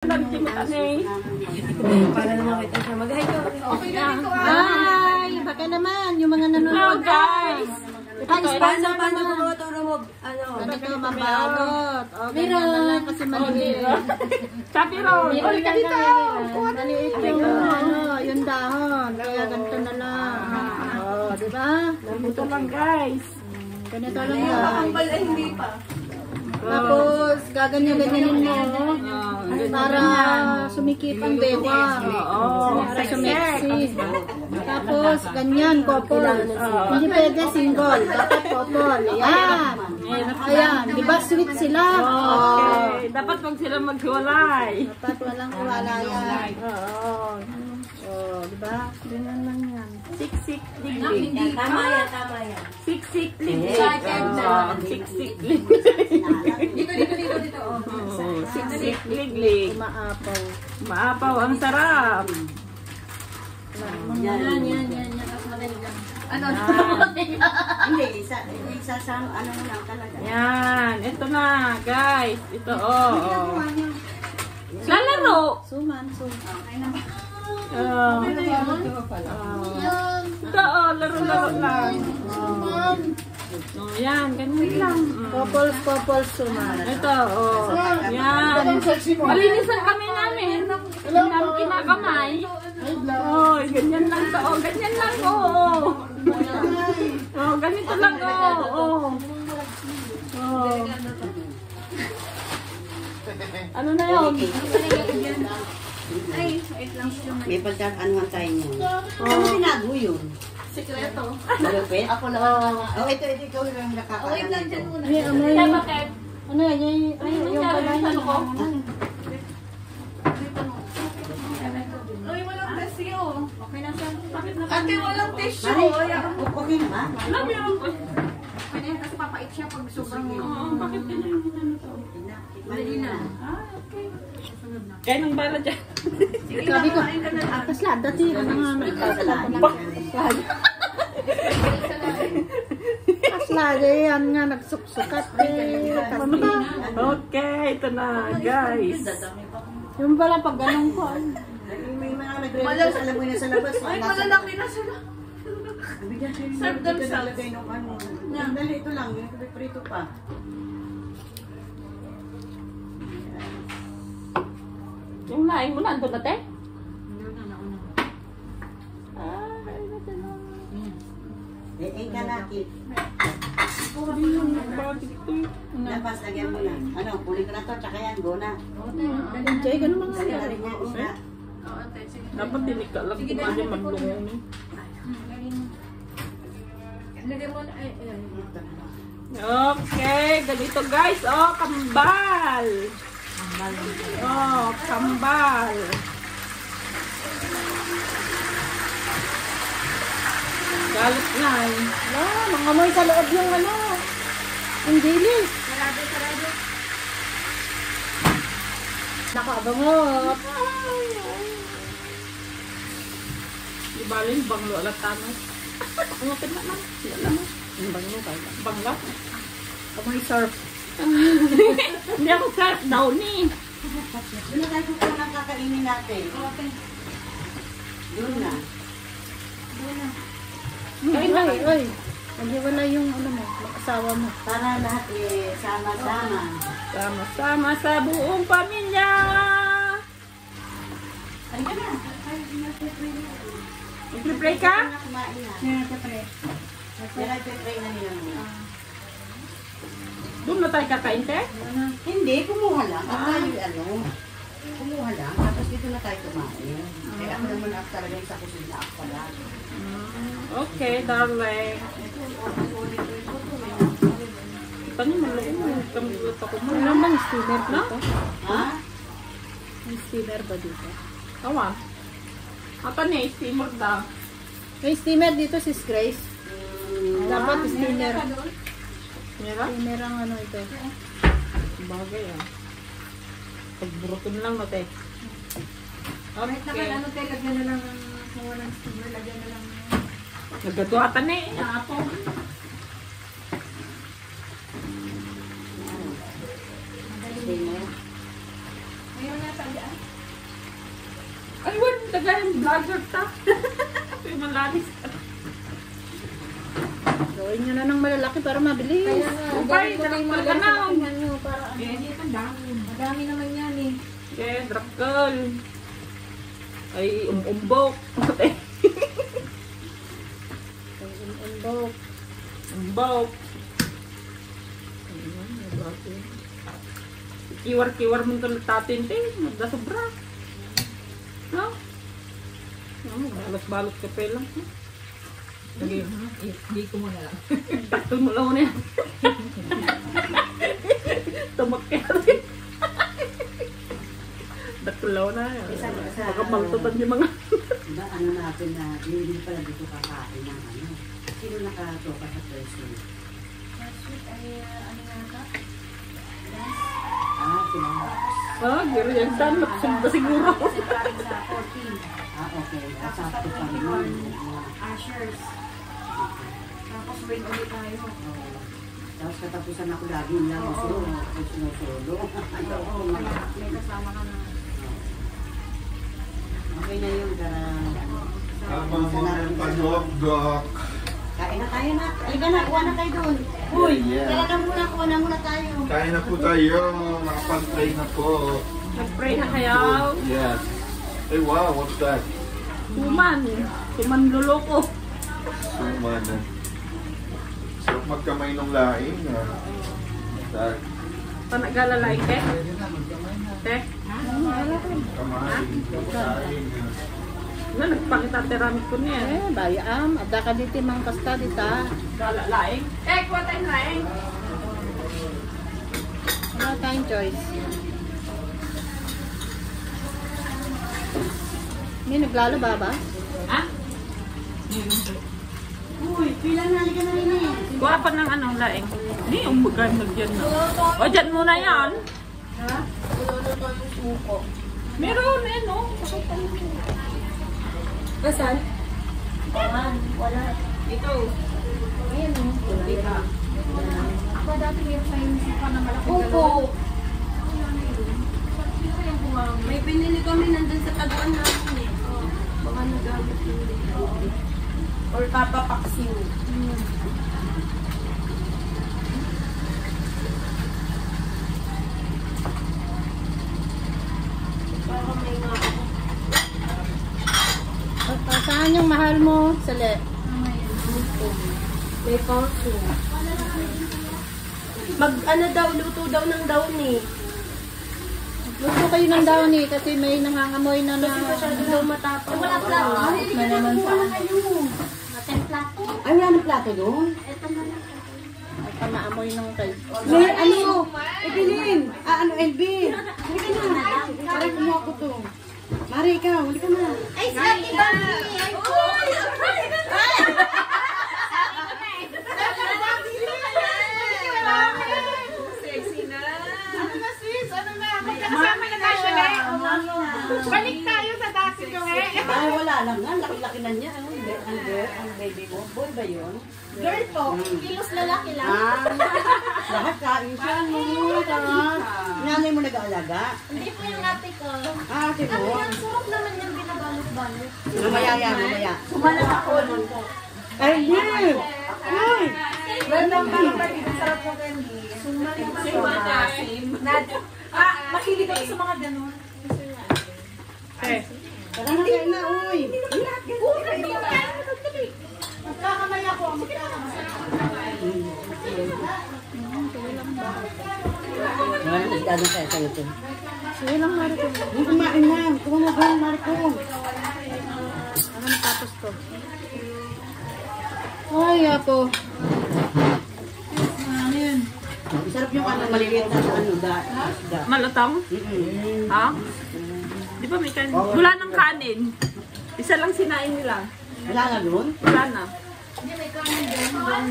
Para naman kita siya mag-hi ko. Okay na dito Ay, baka naman yung mga nanonood guys. Paano Ano turo mo? Ano to, mabalot. Okay na lang kasi maliit. Sabi ron. Maliit ka dito. Maliit yung yung dahon. Kaya ganito na lang. Oh, di ba? Ganito lang guys. Ganito lang yan. hindi pa. Tapos, gaganyan-ganyanin mo. Para sumikip ang dewa. Para sumiksi. Tapos, ganyan, couple. Hindi pwede single. Dapat couple. Ayan. Ayan. Di ba sweet sila? Okay. Dapat wag sila maghiwalay. Dapat walang iwalayan. Oo. Oh, di ba? Ganyan lang yan. Siksik liglig. Tama yan. Siksik liglig. Siksik liglig. Dito. Siksik liglig. Maapaw. Maapaw ang sarap. Yan. Ano? Hindi, isa sa ano lang talaga. Yan. Ito na guys. Ito Lalaro. Suman. Ito laro-laro lang. Yan, ganyan lang. Couple suman. Ito, yan. Malinisan kami namin. Hindi namin kinakamay. Ganyan lang to. Ganyan lang, ganito lang, Ano na yun? Ay, wait lang. May pagkakanuhan tayo niyo. Ano sinago yun? Sikreto. Malupit? Ako lang. Ito, ikaw lang nakakaalam. Wait lang dyan muna. Kaya bakit? Ano yan? Yung pala Ano ko? Uy, walang tissue. Okay na siya. Bakit na? Ate, walang tissue. Okay ba? Alam mo yun. Okay na yan kasi papait siya pag sobrang Bakit ganyan yung ano to? mali na. Okay. Kaya nang bala dyan. Sige, Sabi ko, kumain ka na lang. kasla, dati, ano nga, kasla, yan nga, nagsuksukat, ano ba? Okay, ito na, guys. Yung pala, pag ganun ko, May mga nagre-request, alam mo na sa labas. Ay, malalaki na sila. Serve themselves. Dali, ito lang. Prito pa. Yung laing mo nandun na, te? Ka na, Kit. Labas, lagyan mo na. Ano, kunin ko na to, tsaka yan, go na. enjoy ka naman Dali, nga. dali niya, isa. Dapat tinika lang kung ano maglungon eh. Lagyan mo na. Okay, ganito guys. Kambal. Kambal. Galit na eh. Mangamoy sa loob yung ano, yung dilis. Sarado. Nakabangot. Di bali yung banglo alat tamas. Ngupin naman. Wala mo. Yung banglo kayo. Banglo? Amoy surf. Hindi ako surf daw ni. Doon na tayo kung anong kakainin natin. Doon na. Ay. Naghiwala yung ano mo, asawa mo. Para lahat sama-sama. Sama-sama sa buong pamilya. Halika na. Nag-pray ka? Kumain na. Nagpapre. Nagpipray na nila muna. Doon na tayo kakain, te? Hindi, kumuha lang. Kumuha lang. Tapos dito na tayo kumain. Kaya ako naman talaga sa kusina ako pala. Okay, darling. Kita niyo malaki mo. Kamulot ako mo. Ano bang steamer dito? Ha? May steamer ba dito? Awan. Ata niya, steamer daw. May steamer dito, sis Grace. Dapat steamer. Meron? Steamer ang ano ito. Bagay ah. Pagburutin lang no, te. Kahit naman ano tayo, lagyan na lang kung walang steamer, lagyan na lang. Nagatuatan eh. Apo. Dinner. Mayroon na sa dyan. Tagal yung vlogger ta. May malalis ka. Gawin nyo na ng malalaki para mabilis. Kaya nga, Bye, gawin ko na yung drop mga ka na. tingnan nyo para ano. Yan, yan ang dami. Madami naman yan eh. Okay, drop call. Ay, umbok. Umbok. Umbok. Kiwar-kiwar mo ito tatin, te. Magdasobra. No? Balos-balos ka pa lang. Sige. Hindi ko muna lang. Takto mo lang na yan. Tumak ka rin. Daklaw na yan. Baka maltutan yung mga... Diba, ano natin na, hindi pala dito kakain ng ano. Sino nakatoka sa preso? Ah, sila. Ah, giro yan. Saan? Napsumba siguro. Ah, okay. Sakto pa rin. Ashers. Tapos bring ulit tayo. Tapos katapusan ako lagi lang. Solo. Solo. Ayoko. May kasama ka na. Okay na yun. Tama mo ng padok-dok. Kain na tayo na. Halika na. Kuha na kayo doon. Uy, tara na muna. Kuha na muna tayo. Kain na po tayo. Nakapag-pray na po. Nag-pray na kayo. Yes. Hey, wow. What's that? Suman. Suman luloko. Suman. Sarap magkamay ng laing. That. Panagalalay ke? Te? Kamay. Laing. Na, nagpakita teramit ko niya. Eh, bayam. Ada ka dito mang kasta dita. Laing? Eh, kuha tayong laing. Wala tayong choice. May naglalaba ba? Ha? Uy, pila na. Halika na rin eh. Kuha pa ng ano, laing. Hindi, umbagay na dyan na. O, dyan muna yan. Ha? Ulolo ko yung suko. Meron eh, no? Kasan? Wala. Ito. Ayan o. Dito. Ako dati meron pa yung suka na malaking Opo. May binili kami nandun sa taguan natin eh. Baka nagamit yun din. Or papapaksiw. Parang may nga ako. Saan yung mahal mo? Sali. May pangso. Mag ano daw, luto daw ng daon eh. Gusto kayo ng daon eh kasi may nangangamoy na na. Kasi masyado daw matapang. Wala plato. Na naman sa Ay, wala na plato doon? ay panaamoy ng kay. May ano? Evelyn. Ah, ano, Elvin. Halika na. Tara, kumuha ko to. Mari, ikaw. Halika na. Ay, sabi ba? Ay, sexy na. Ano na sis? Ano na? Magkakasama na tayo eh. Balik tayo sa dati ko eh. Ay, wala lang nga. Laki-laki na niya. Ang baby mo. Boy ba yun? Girl po, kilos lalaki lang. Ah, lahat kain siya. Nanay mo nag-aalaga? Hindi po yung ate ko. Ah, si Ano mo. yan? Sarap naman yung binabalot-balot. Mamaya yan, mamaya. Kumala ako nun po. Ay, hindi. Ay. Random pa lang pati. Sarap yung candy. Sumal yung makilig ako sa mga ganun. Eh. Tara na kain na, uy. Magkakamay ako. Magkakamay. Maraming isda doon tayo sa'yo to. Sige lang Mariko. Yung kumain na. Kuha mo ba, Marco? Ano matapos to? Ay, apo. Ano yun? Sarap yung ano, maliliit na ano, isda. Malatang? Mm-mm. Ha? Di ba may kanin? Wala ng kanin. Isa lang sinain nila. Wala na doon? Wala na. Hindi, may kanin doon.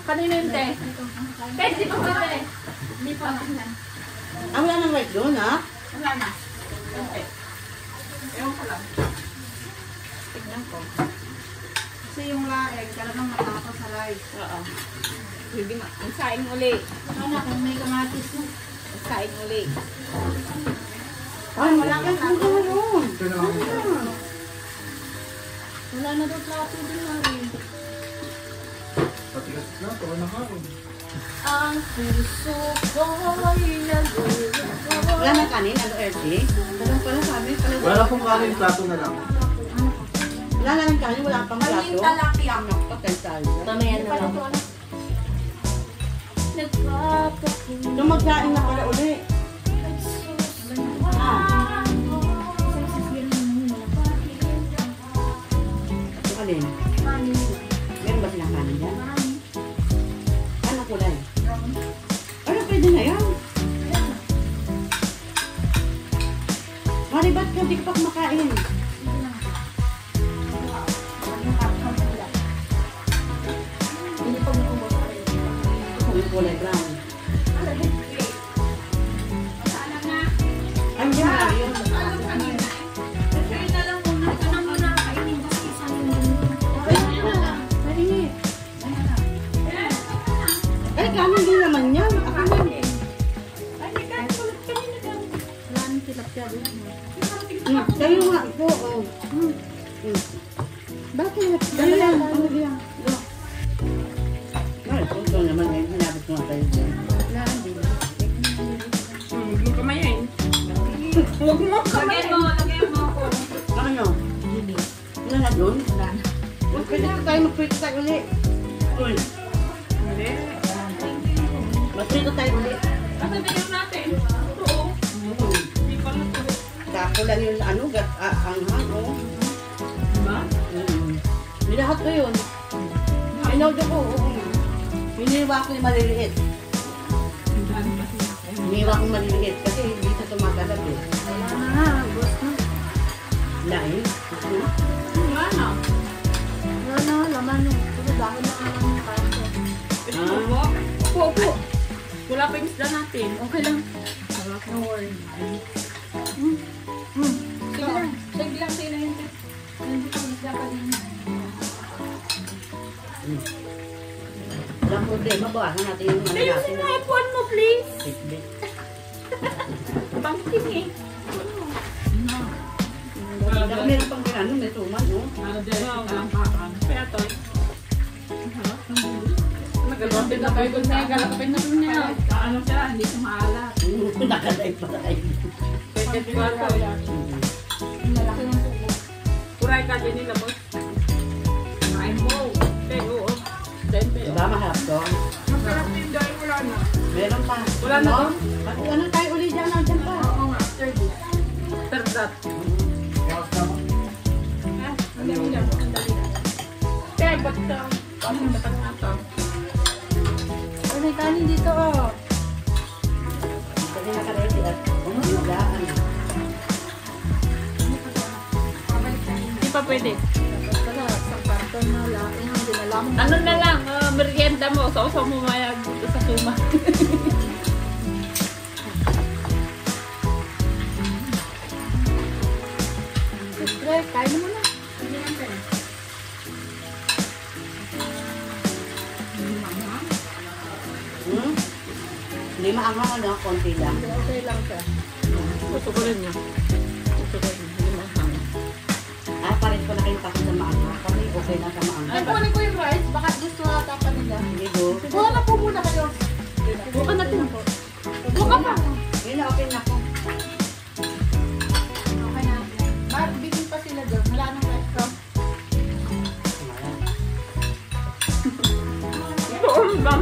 Kanino yung te? Te, di ba ba te? Hindi pa. Ah, wala nang rice doon, ha? Wala na. Yung te. Ewan ko lang. Tignan ko. Kasi yung laeg, talagang matapos sa live. Oo. Sige ma. Ang saing uli. Sana kung may kamatis mo. Ang saing uli. Ay, wala kang doon. Wala na daw plato din na rin. Patigas na, ito na kain. Ang puso ko'y nag-uulog. Wala na kanin, ano, Erdi? Ganun pala sabi. Wala pong kanin, plato na lang. Wala na rin kanin, wala pang plato. Kaming talakyak. Patay tayo. Mamaya na lang. Nagpapakulo. Nung magkain na pala uli. Ito alin? Meron ba silang kanin dyan? Ano kulay? Ano pwede na yan? Mari, ba't ka di ka pa kumakain? Yung kulay brown. Ay, yan na yun. Ay, kanin din naman yan. Ako na. Wala nang tilapia doon. Kayo nga po. Oh. Bakit? Dali lang. Ano yan? Ay, ito naman eh. Hinabot ko nga tayo dyan. Wala, hindi na. Huwag mo kamayin. Huwag mo kamayin. Lagyan mo ako. Ano? Wala na doon? Wala na. Pwede ka tayo mag-prito tayo ulit. Uy, Hindi. mag-prito tayo ulit. Sasabihin natin. Oo. Hindi pa na ito. Sako lang yung ano, anghang, oh. Diba? Nilahat ko yun. Inaudo ko, oo. Hiniwa ko yung maliliit. Hiniwa ko maliliit kasi hindi sa tumagalag eh. Wala na nga. Boss na. Lain. Wala na. Wala na. Laman eh. Pero dahil na nga lang yung kain ko. Ito po. Opo. Wala pa yung isda natin. Okay lang. No worry. Sige lang. Sige lang sila yun. Hindi ko isda pa din. Walang problema, bawasan natin yung ano Ayusin natin. mo iPhone mo, please. Tikbit. Bangkin eh. Meron pang ginano, may tuman, no? Kaya to. Nagalapin na kayo na. Galapin na doon niya. Ano siya, hindi siya maalat. Nakadai pa tayo. Pwede ko ito. Malaki ng suko. Kuray ka din nila, boss. Kain mo. Okay, oo. Diba, maharap to? Masarap din dahil wala na. Meron pa. Wala na No? doon? Ano tayo ulit dyan, nandiyan pa. Oo nga, after this. After that. Ang dali lang. Ang dali lang. Kaya, ba't ito? Paano dapat nga ito? Ay, may kanin dito oh. Kasi nakaredy at umulaan. Hindi pa pwede. Dapat pala, sa kanton na lang. Hindi na lang. Ano na lang, merienda mo. Sausaw mo mayag dito sa suma. Siyempre, kain mo na. Hmm? Hindi maanghang, ano? Konti lang. Okay lang siya. Gusto ko rin niya. Gusto ko rin. Hindi mahang. Ah, pares ko na kayong kasi sa maanghang. Kami okay na sa maanghang. Ay, kunin ko yung rice. Baka gusto nata pa nila. Hindi go. Kuha na po muna kayo. Buka natin. Buka pa. Hindi na, okay na ako. Okay na. Bigyan pa sila doon. Wala nang rice from. Doon lang.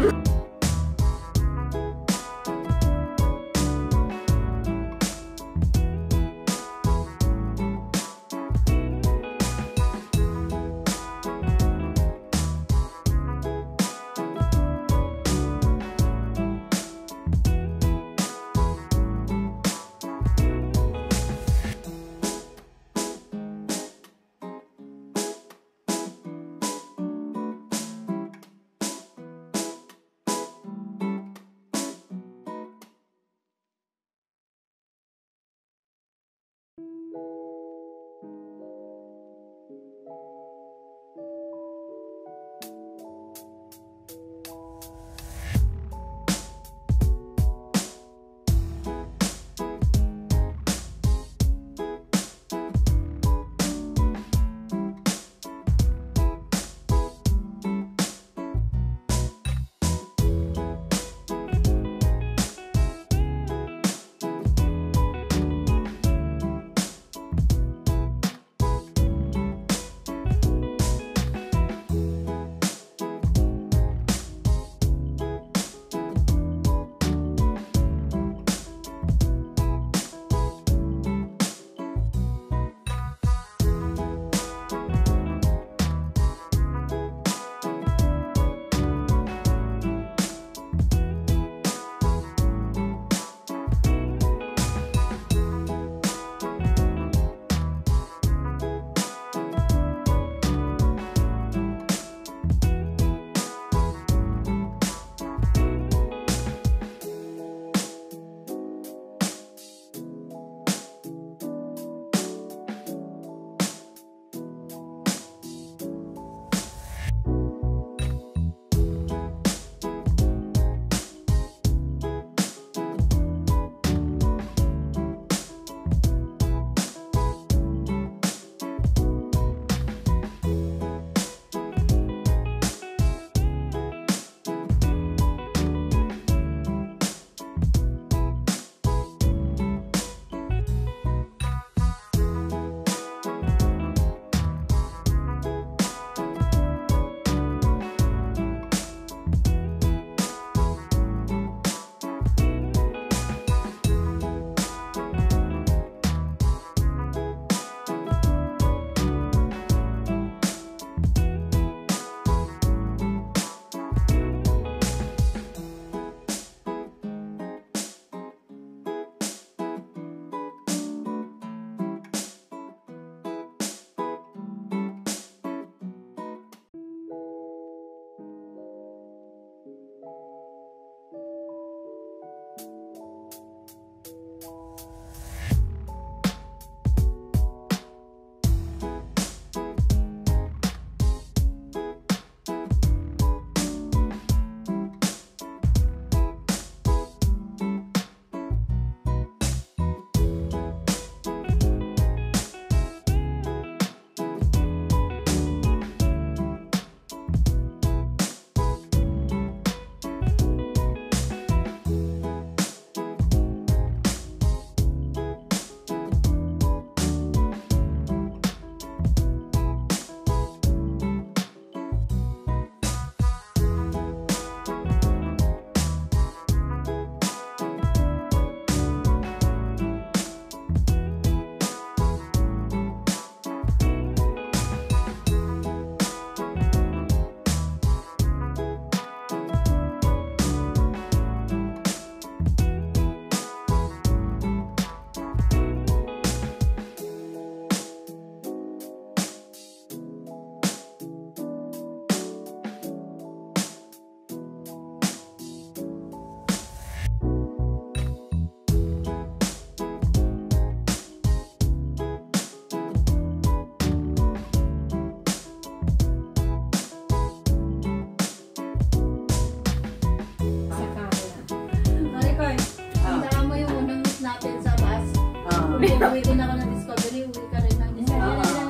Uwi din ako ng Discovery, uwi ka rin ng Discovery.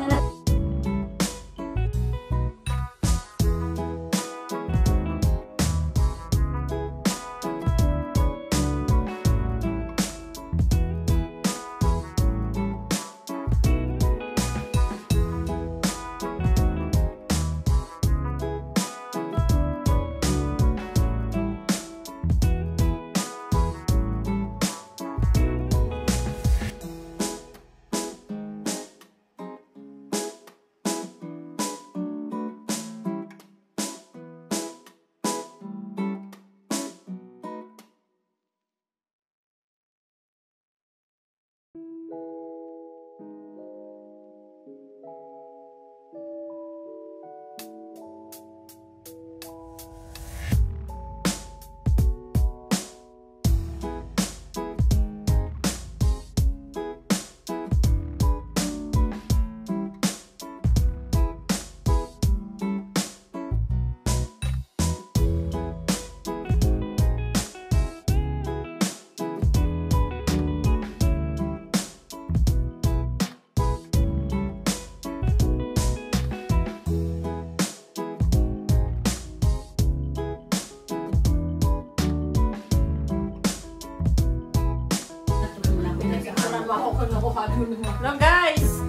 Lang guys!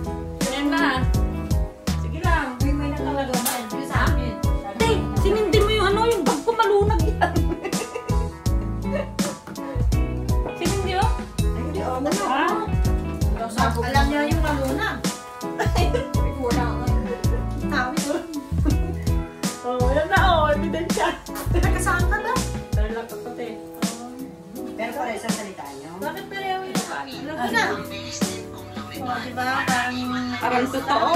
Yan na! Sige lang! May nakalagaman. Yung sa akin. Hey! Sinindi mo yung ano, yung bag ko malunag yan! Sinindi oh? Hindi, oh. Ah! Alam niya yung malunag. Wala nga. Tawid ko. Oh, yan na oh! Ebidensya! Nakasaan ka ba? Pero lang kapatid. Pero pala sa salita nyo. Bakit pareho yung alam ko na. Oh, diba? Parang totoo?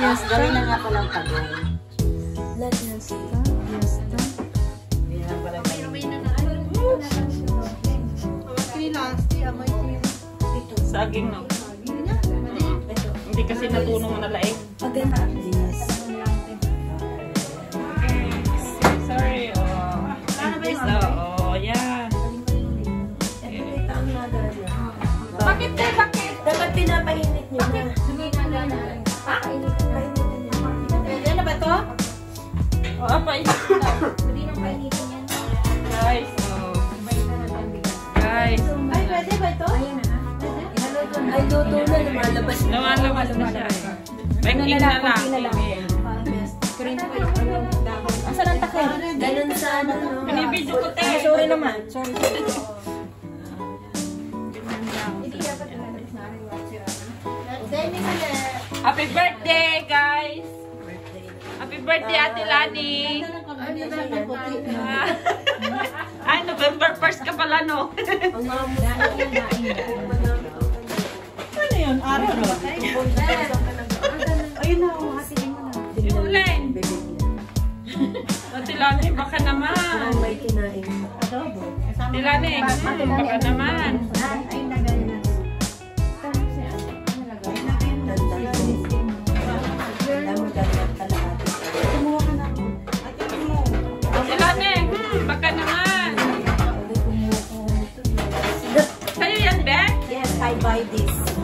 Yes, gawin na nga palang pagod. Let me see. Yes, ito. Yan lang pala. Saging no? Hindi kasi natulong na laing. Maganda. Yes. Sorry, oh. This, oh, yan. Bakit eh? Bakit? Dapat pinapainit niyo na. Ha? Yan na ba to? Oh, apa ito na? Hindi nang painitin yan. Guys, oh. Guys. Ay, pwede ba ito? Ayan na. Ay, luto na. Lumalabas na. Lumalabas na siya. Baking na lang. Asan ang takip? Ganun sa ano, no? Binibidyo ko tayo. Sorry naman. Sorry. Happy birthday, guys! Happy birthday, Ate Lani! Ay, November 1st ka pala, no? Ano yun? Araw no? Ayun na, hatiin mo na. Simulan! Ate Lani, baka naman! May kinain. Adobo. Ate Lani, baka naman! Ay, nagaling na. Ate Lani, baka naman! Sa'yo yan, Bek? Yes, I buy this.